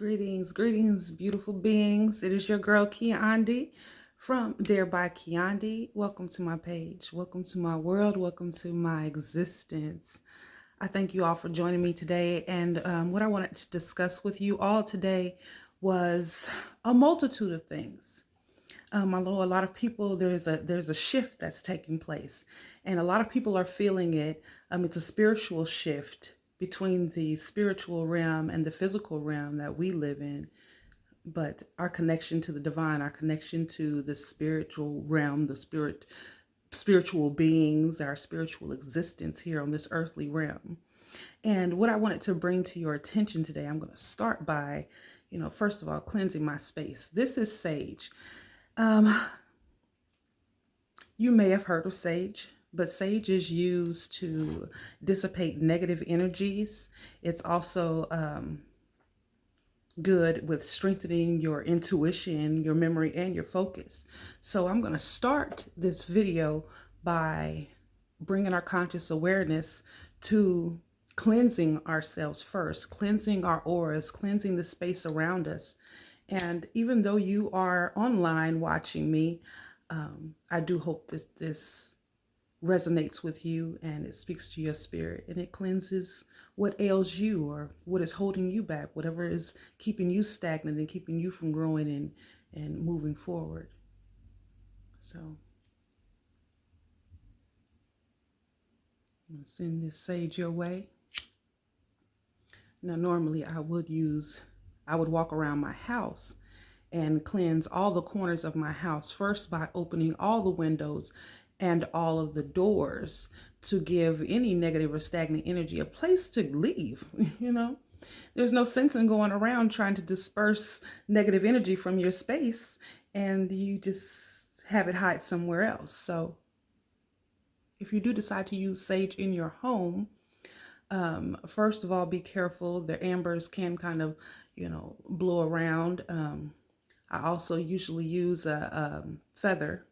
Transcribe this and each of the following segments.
Greetings, beautiful beings. It is your girl Kiandi from Dare by Kiandi. Welcome to my page. Welcome to my world. Welcome to my existence. I thank you all for joining me today. And what I wanted to discuss with you all today was a multitude of things. I know a lot of people, there's a shift that's taking place, and a lot of people are feeling it. It's a spiritual shift between the spiritual realm and the physical realm that we live in. But our connection to the divine, our connection to the spiritual realm, spiritual beings, our spiritual existence here on this earthly realm. And what I wanted to bring to your attention today, I'm going to start by, first of all, cleansing my space. This is sage. You may have heard of sage, but sage is used to dissipate negative energies. It's also good with strengthening your intuition, your memory, and your focus. So I'm going to start this video by bringing our conscious awareness to cleansing ourselves first, cleansing our auras, cleansing the space around us. And even though you are online watching me, I do hope this resonates with you and it speaks to your spirit and it cleanses what ails you or what is holding you back, whatever is keeping you stagnant and keeping you from growing and moving forward. So I'm going to send this sage your way. Now, normally I would walk around my house and cleanse all the corners of my house first by opening all the windows and all of the doors to give any negative or stagnant energy a place to leave. There's no sense in going around trying to disperse negative energy from your space and you just have it hide somewhere else. So if you do decide to use sage in your home, first of all, be careful. The ambers can kind of, blow around. I also usually use a feather,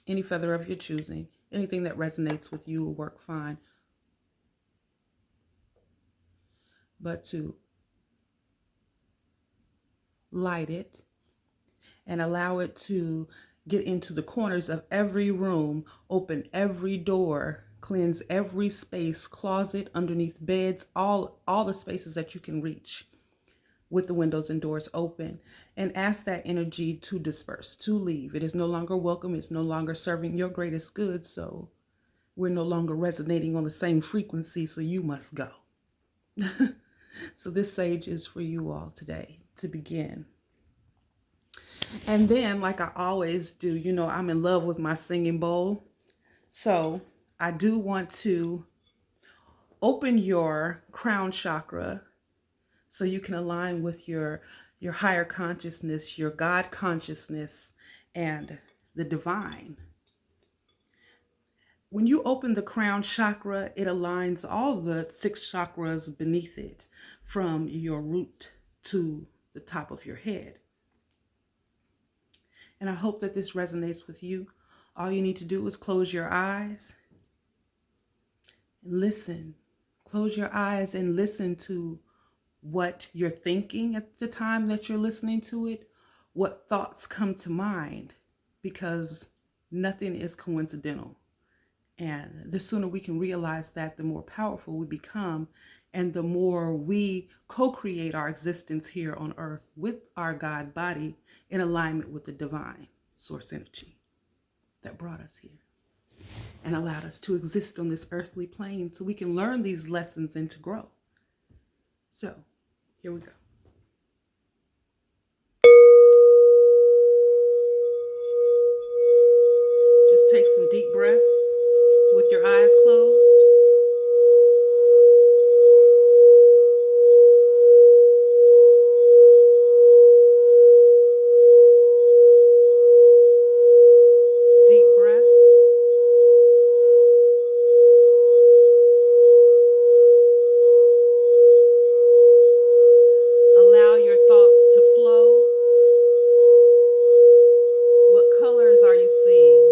any feather of your choosing. Anything that resonates with you will work fine. But to light it and allow it to get into the corners of every room, open every door, cleanse every space, closet, underneath beds, all the spaces that you can reach, with the windows and doors open, and ask that energy to disperse, to leave. It is no longer welcome. It's no longer serving your greatest good. So we're no longer resonating on the same frequency. So you must go. So this sage is for you all today to begin. And then, like I always do, I'm in love with my singing bowl. So I do want to open your crown chakra so you can align with your higher consciousness, your God consciousness, and the divine. When you open the crown chakra, it aligns all the 6 chakras beneath it, from your root to the top of your head. And I hope that this resonates with you. All you need to do is close your eyes and listen. Close your eyes and listen to what you're thinking at the time that you're listening to it, what thoughts come to mind, because nothing is coincidental. And the sooner we can realize that, the more powerful we become, and the more we co-create our existence here on earth with our God body in alignment with the divine source energy that brought us here and allowed us to exist on this earthly plane so we can learn these lessons and to grow. So here we go. Just take some deep breaths with your eyes closed. Deep breaths. Allow your thoughts to flow. What colors are you seeing?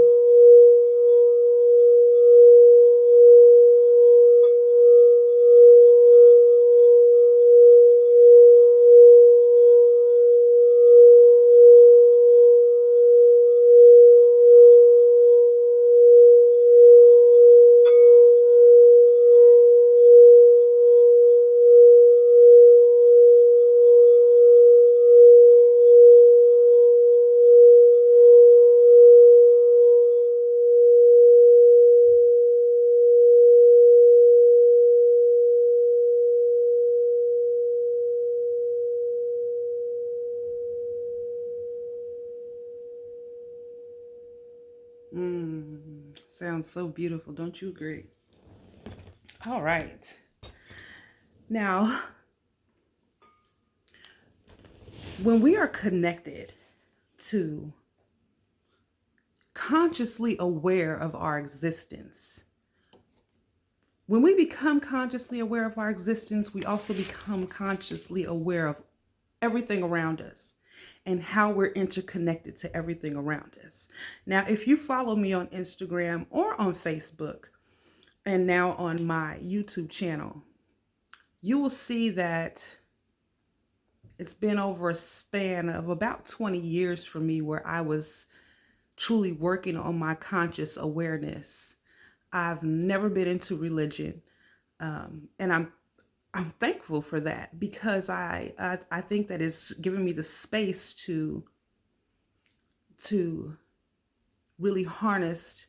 Sounds so beautiful. Don't you agree? All right. Now, when we are connected to consciously aware of our existence, when we become consciously aware of our existence, we also become consciously aware of everything around us and how we're interconnected to everything around us. Now, if you follow me on Instagram or on Facebook, and now on my YouTube channel, you will see that it's been over a span of about 20 years for me where I was truly working on my conscious awareness. I've never been into religion, and I'm thankful for that because I think that it's given me the space to really harness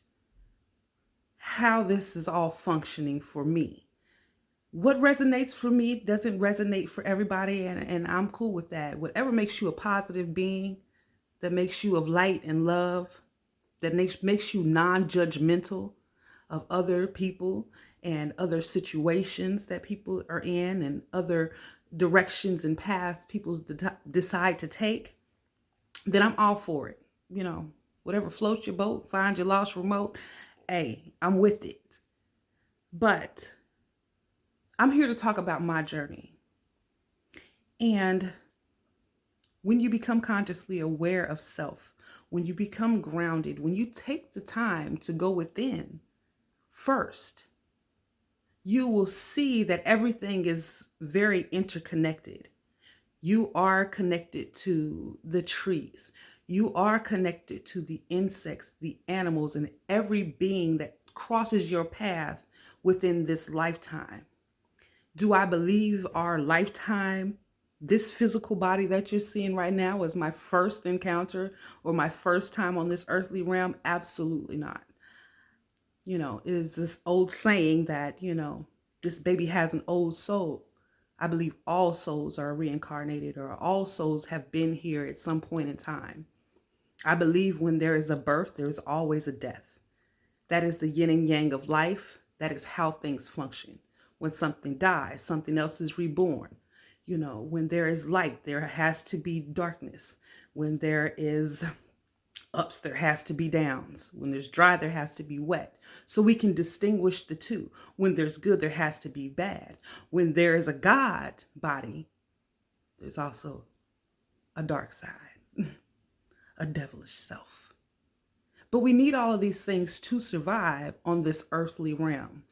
how this is all functioning for me. What resonates for me doesn't resonate for everybody, and I'm cool with that. Whatever makes you a positive being, that makes you of light and love, that makes you non-judgmental of other people and other situations that people are in and other directions and paths people decide to take, then I'm all for it. You know, whatever floats your boat, find your lost remote. Hey, I'm with it. But I'm here to talk about my journey. And when you become consciously aware of self, when you become grounded, when you take the time to go within first, you will see that everything is very interconnected. You are connected to the trees. You are connected to the insects, the animals, and every being that crosses your path within this lifetime. Do I believe our lifetime, this physical body that you're seeing right now, was my first encounter or my first time on this earthly realm? Absolutely not. You know, it is this old saying that, this baby has an old soul. I believe all souls are reincarnated, or all souls have been here at some point in time. I believe when there is a birth, there is always a death. That is the yin and yang of life. That is how things function. When something dies, something else is reborn. You know, when there is light, there has to be darkness. When there is ups, there has to be downs. When there's dry, there has to be wet. So we can distinguish the two. When there's good, there has to be bad. When there is a God body, there's also a dark side, a devilish self. But we need all of these things to survive on this earthly realm.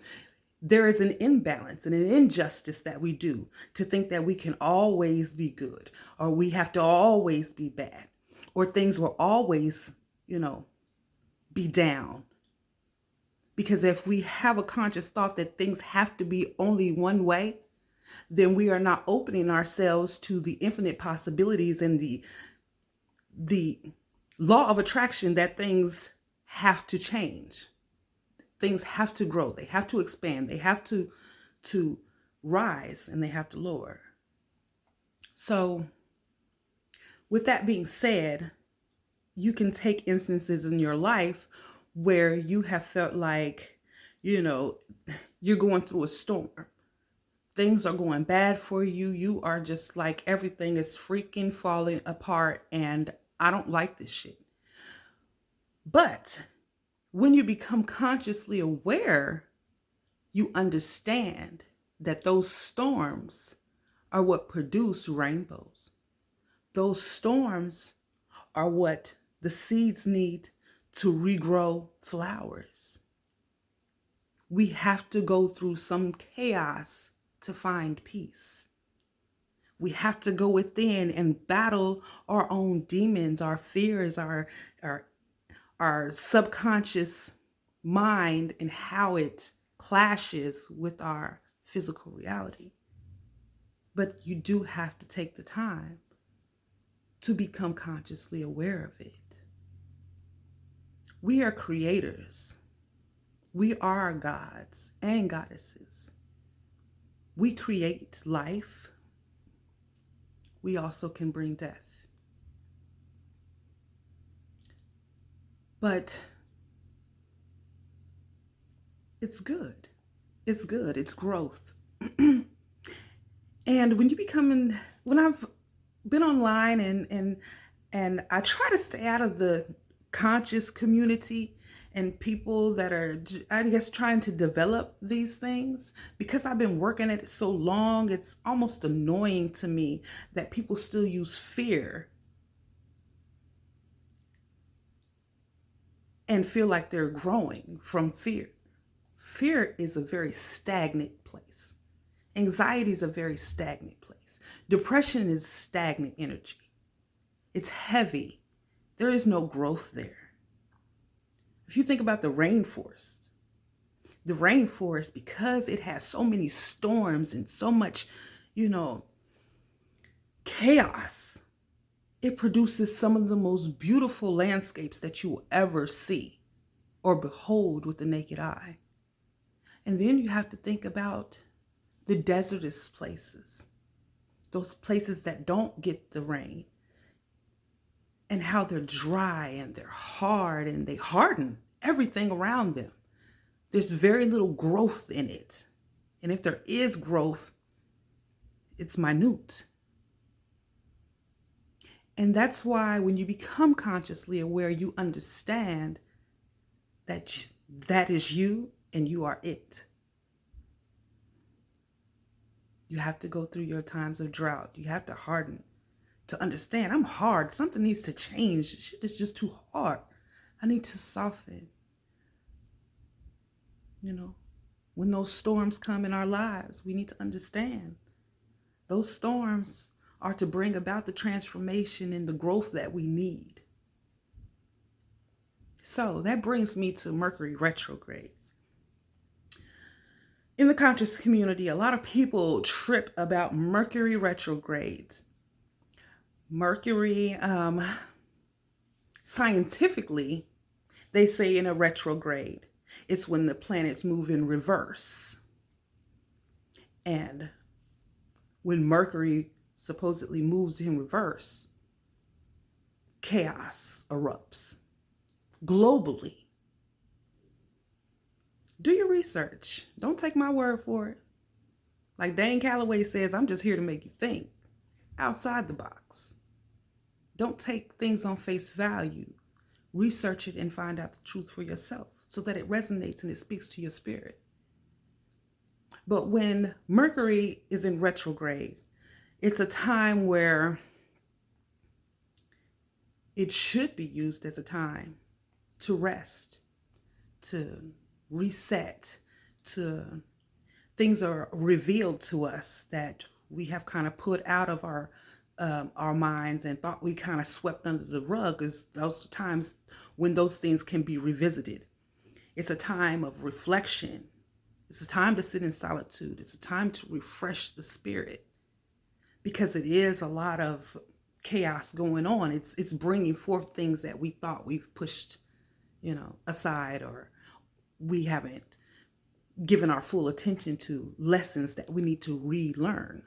There is an imbalance and an injustice that we do to think that we can always be good, or we have to always be bad, or things will always, be down. Because if we have a conscious thought that things have to be only one way, then we are not opening ourselves to the infinite possibilities and the law of attraction that things have to change. Things have to grow, they have to expand, they have to rise, and they have to lower. So with that being said, you can take instances in your life where you have felt like, you're going through a storm. Things are going bad for you. You are just like, everything is freaking falling apart and I don't like this shit. But when you become consciously aware, you understand that those storms are what produce rainbows. Those storms are what the seeds need to regrow flowers. We have to go through some chaos to find peace. We have to go within and battle our own demons, our fears, our subconscious mind, and how it clashes with our physical reality. But you do have to take the time to become consciously aware of it. We are creators. We are gods and goddesses. We create life. We also can bring death. But It's good. It's good. It's growth. And when I've been online and I try to stay out of the conscious community and people that are, I guess, trying to develop these things, because I've been working at it so long, it's almost annoying to me that people still use fear and feel like they're growing from fear. Fear is a very stagnant place. Anxiety is a very stagnant place. Depression is stagnant energy. It's heavy. There is no growth there. If you think about the rainforest, because it has so many storms and so much, chaos, it produces some of the most beautiful landscapes that you will ever see or behold with the naked eye. And then you have to think about the desertous places, those places that don't get the rain, and how they're dry and they're hard and they harden everything around them. There's very little growth in it. And if there is growth, it's minute. And that's why when you become consciously aware, you understand that that is you and you are it. You have to go through your times of drought. You have to harden to understand I'm hard. Something needs to change. Shit is just too hard. I need to soften. When those storms come in our lives, we need to understand those storms are to bring about the transformation and the growth that we need. So that brings me to Mercury retrogrades. In the conscious community, a lot of people trip about Mercury retrogrades. Mercury, scientifically, they say in a retrograde, it's when the planets move in reverse. And when Mercury supposedly moves in reverse, chaos erupts globally. Do your research. Don't take my word for it. Like Dane Calloway says, I'm just here to make you think outside the box. Don't take things on face value. Research it and find out the truth for yourself so that it resonates and it speaks to your spirit. But when Mercury is in retrograde, it's a time where it should be used as a time to rest, to reset, to things are revealed to us that we have kind of put out of our minds and thought we kind of swept under the rug. Is those times when those things can be revisited. It's a time of reflection. It's a time to sit in solitude. It's a time to refresh the spirit, because it is a lot of chaos going on. It's bringing forth things that we thought we've pushed, aside, or we haven't given our full attention to, lessons that we need to relearn.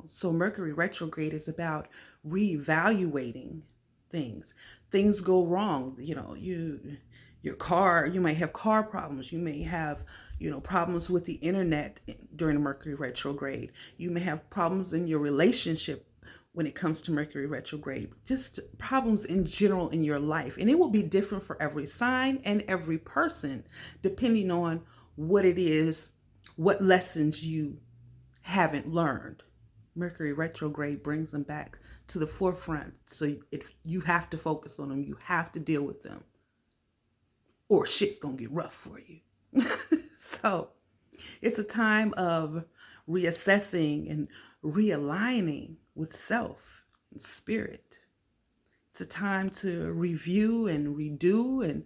So Mercury retrograde is about reevaluating things. Things go wrong. Your car, you may have car problems. You may have, problems with the internet during the Mercury retrograde. You may have problems in your relationship when it comes to Mercury retrograde. Just problems in general in your life. And it will be different for every sign and every person, depending on what it is, what lessons you haven't learned. Mercury retrograde brings them back to the forefront. So if you have to focus on them, you have to deal with them, or shit's gonna get rough for you. So it's a time of reassessing and realigning with self and spirit. It's a time to review and redo and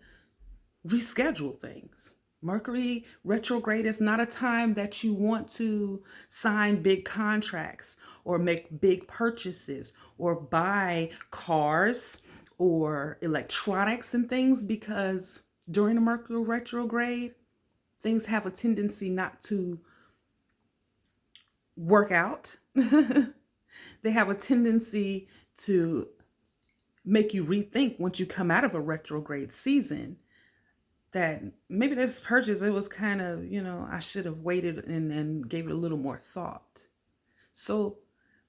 reschedule things. Mercury retrograde is not a time that you want to sign big contracts or make big purchases or buy cars or electronics and things, because during the Mercury retrograde, things have a tendency not to work out. They have a tendency to make you rethink once you come out of a retrograde season, that maybe this purchase, it was kind of, I should have waited and gave it a little more thought. So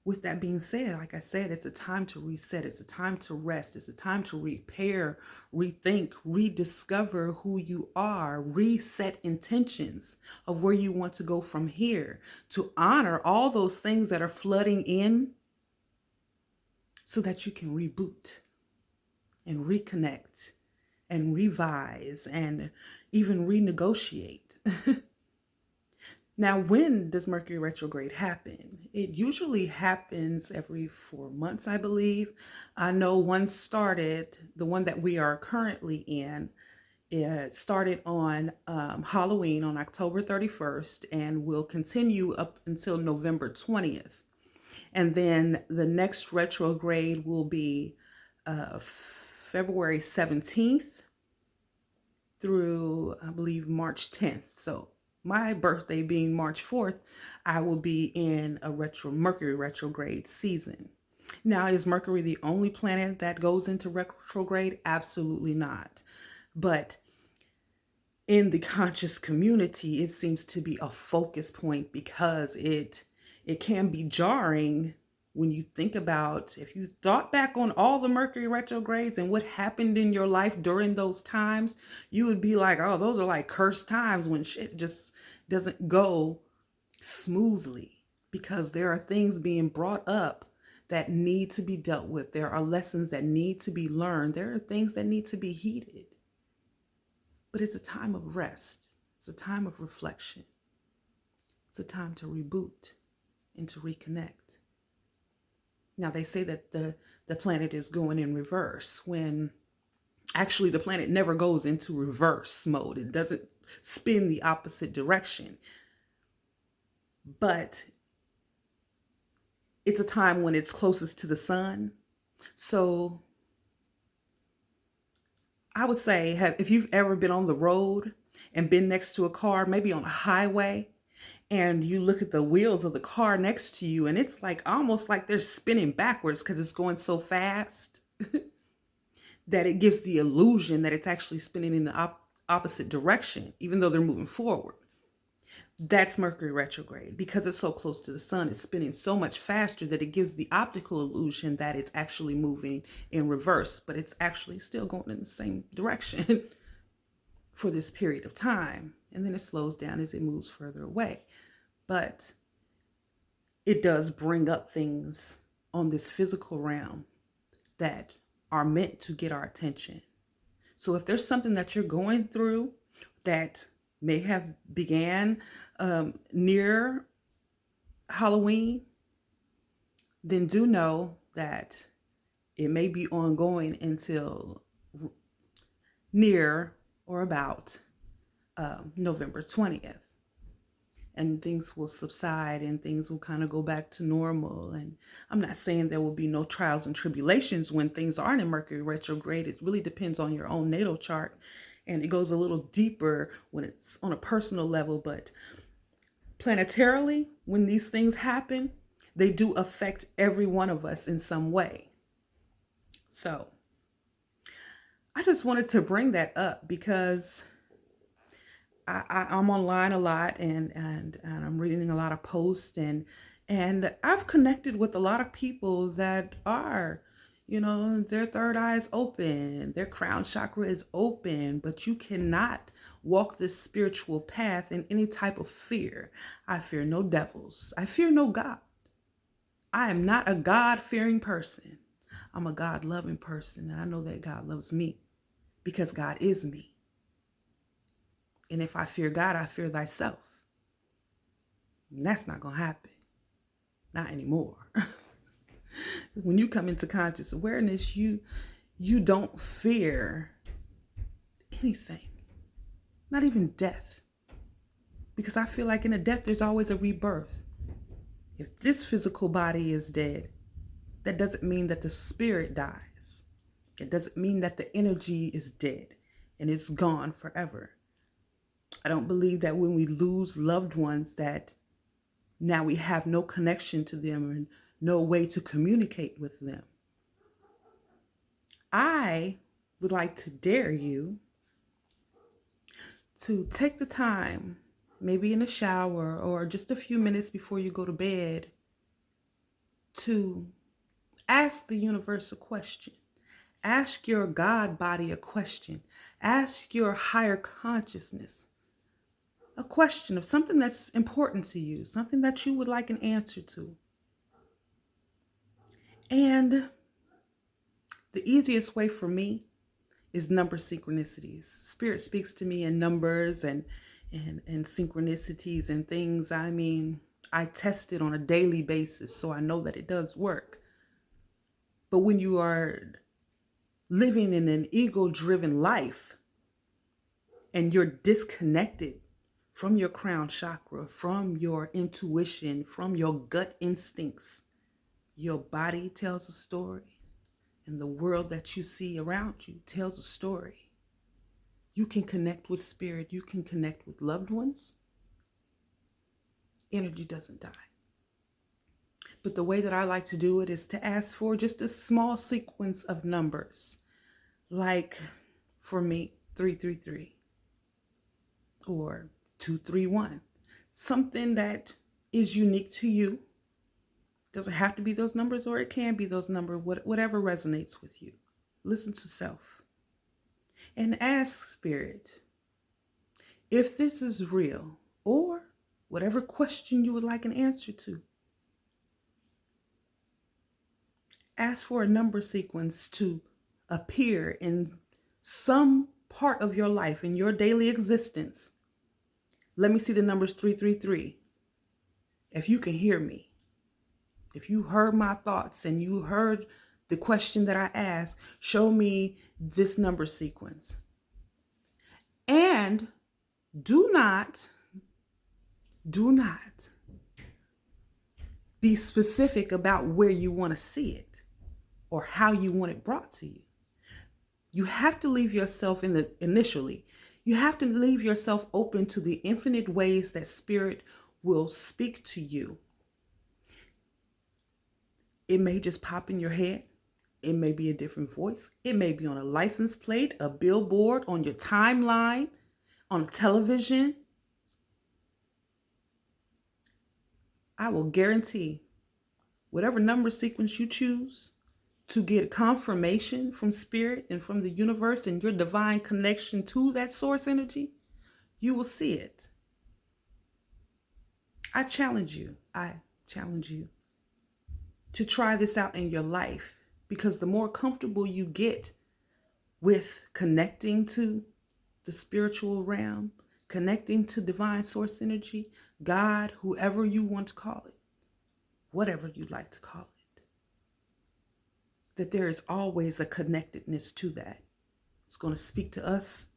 with that being said, like I said, it's a time to reset. It's a time to rest. It's a time to repair, rethink, rediscover who you are, reset intentions of where you want to go from here, to honor all those things that are flooding in so that you can reboot and reconnect and revise and even renegotiate. Now, when does Mercury retrograde happen? It usually happens every 4 months, I believe. I know one started, the one that we are currently in, it started on Halloween on October 31st and will continue up until November 20th. And then the next retrograde will be February 17th through, I believe, March 10th. So my birthday being March 4th, I will be in a Mercury retrograde season. Now, is Mercury the only planet that goes into retrograde? Absolutely not. But in the conscious community, it seems to be a focus point because it can be jarring when you think about, if you thought back on all the Mercury retrogrades and what happened in your life during those times, you would be like, oh, those are like cursed times when shit just doesn't go smoothly, because there are things being brought up that need to be dealt with. There are lessons that need to be learned. There are things that need to be heeded. But it's a time of rest. It's a time of reflection. It's a time to reboot and to reconnect. Now, they say that the planet is going in reverse, when actually the planet never goes into reverse mode. It doesn't spin the opposite direction. But it's a time when it's closest to the sun. So I would say, if you've ever been on the road and been next to a car, maybe on a highway, and you look at the wheels of the car next to you, and it's like almost like they're spinning backwards because it's going so fast that it gives the illusion that it's actually spinning in the opposite direction, even though they're moving forward. That's Mercury retrograde. Because it's so close to the sun, it's spinning so much faster that it gives the optical illusion that it's actually moving in reverse, but it's actually still going in the same direction for this period of time. And then it slows down as it moves further away. But it does bring up things on this physical realm that are meant to get our attention. So if there's something that you're going through that may have began near Halloween, then do know that it may be ongoing until near or about November 20th. And things will subside and things will kind of go back to normal. And I'm not saying there will be no trials and tribulations when things aren't in Mercury retrograde. It really depends on your own natal chart. And it goes a little deeper when it's on a personal level. But planetarily, when these things happen, they do affect every one of us in some way. So I just wanted to bring that up because I'm online a lot and I'm reading a lot of posts and I've connected with a lot of people that are, their third eye is open, their crown chakra is open, but you cannot walk this spiritual path in any type of fear. I fear no devils. I fear no God. I am not a God-fearing person. I'm a God-loving person, and I know that God loves me because God is me. And if I fear God, I fear thyself. And that's not going to happen. Not anymore. When you come into conscious awareness, you don't fear anything. Not even death. Because I feel like in a death, there's always a rebirth. If this physical body is dead, that doesn't mean that the spirit dies. It doesn't mean that the energy is dead and it's gone forever. I don't believe that when we lose loved ones that now we have no connection to them and no way to communicate with them. I would like to dare you to take the time, maybe in the shower or just a few minutes before you go to bed, to ask the universe a question. Ask your God body a question. Ask your higher consciousness a question of something that's important to you, something that you would like an answer to. And the easiest way for me is number synchronicities. Spirit speaks to me in numbers and synchronicities and things. I mean, I test it on a daily basis, so I know that it does work. But when you are living in an ego-driven life and you're disconnected from your crown chakra, from your intuition, from your gut instincts, your body tells a story, and the world that you see around you tells a story. You can connect with spirit. You can connect with loved ones. Energy doesn't die. But the way that I like to do it is to ask for just a small sequence of numbers. Like for me, 333 or 231. Something that is unique to you. Doesn't have to be those numbers, or it can be those numbers, whatever resonates with you. Listen to self and ask spirit if this is real, or whatever question you would like an answer to. Ask for a number sequence to appear in some part of your life, in your daily existence. Let me see the numbers 333. If you can hear me, if you heard my thoughts and you heard the question that I asked, show me this number sequence. And do not be specific about where you want to see it or how you want it brought to you. You have to leave yourself you have to leave yourself open to the infinite ways that spirit will speak to you. It may just pop in your head. It may be a different voice. It may be on a license plate, a billboard, on your timeline, on television. I will guarantee whatever number sequence you choose to get confirmation from spirit and from the universe and your divine connection to that source energy, you will see it. I challenge you to try this out in your life, because the more comfortable you get with connecting to the spiritual realm, connecting to divine source energy, God, whoever you want to call it, whatever you'd like to call it, that there is always a connectedness to that. It's going to speak to us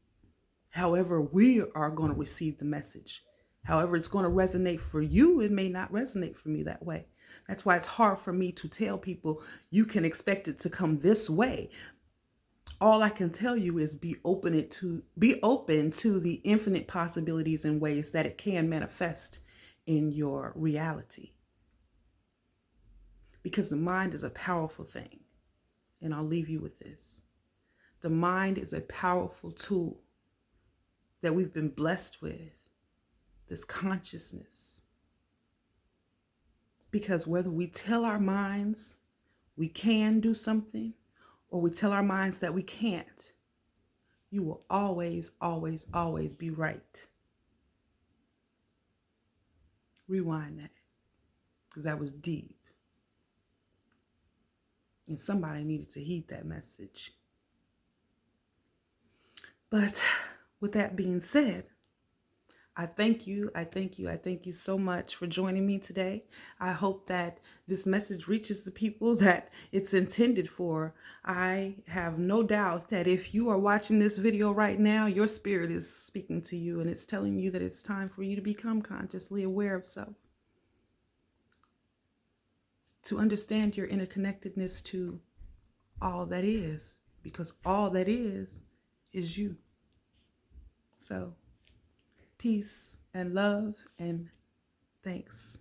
however we are going to receive the message. However it's going to resonate for you, it may not resonate for me that way. That's why it's hard for me to tell people you can expect it to come this way. All I can tell you is be open to the infinite possibilities and ways that it can manifest in your reality. Because the mind is a powerful thing. And I'll leave you with this. The mind is a powerful tool that we've been blessed with, this consciousness. Because whether we tell our minds we can do something, or we tell our minds that we can't, you will always, always, always be right. Rewind that, because that was deep. And somebody needed to heed that message. But with that being said, I thank you so much for joining me today. I hope that this message reaches the people that it's intended for. I have no doubt that if you are watching this video right now, your spirit is speaking to you and it's telling you that it's time for you to become consciously aware of self. To understand your interconnectedness to all that is, because all that is you. So, peace and love and thanks.